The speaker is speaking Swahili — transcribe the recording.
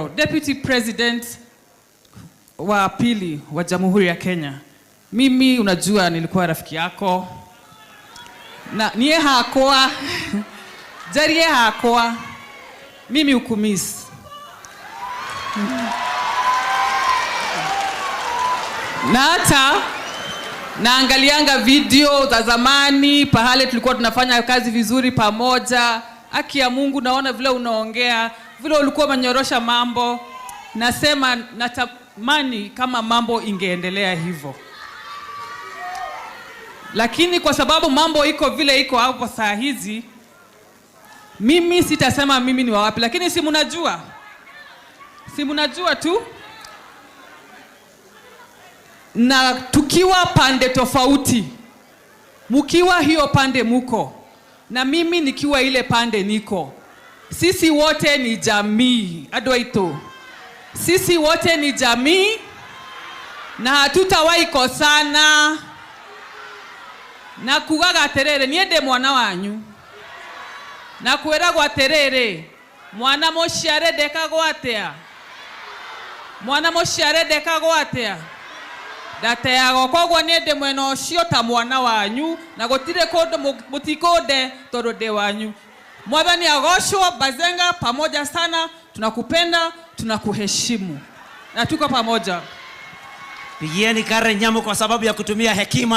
Deputy President wa pili wa Jamhuri ya Kenya. Mimi unajua nilikuwa rafiki yako. Na niye hakoa. Jarie hakoa. Mimi ukumisi. Na hata naangalianga video za zamani pahale tulikuwa tunafanya kazi vizuri pamoja. Haki ya Mungu, naona vile unaongea, vile ulikuwa manyorosha mambo. Nasema natamani kama mambo ingeendelea hivyo. Lakini kwa sababu mambo iko vile iko hapo saa hizi, mimi sitasema mimi ni wapi, lakini si mnajua. Si mnajua tu. Na tukiwa pande tofauti, mkiwa hiyo pande muko, na mimi nikiwa ile pande niko, sisi wote ni jamii. Adwaito, sisi wote ni jamii na hatutawahi kosana. Na kugaga terere niende mwana wanyu, na kwera gwa terere mwana moshare dekagwo atia, mwana moshare dekagwo atia. Data yago kogwo niende mwena ucio ta mwana wanyu, na gutire kondo mutikode torode wanyu. Mwathani agocwo. Bazenga pamoja sana, tunakupenda, tunakuheshimu na tuko pamoja. Pigieni Karen Nyamu kwa sababu ya kutumia hekima.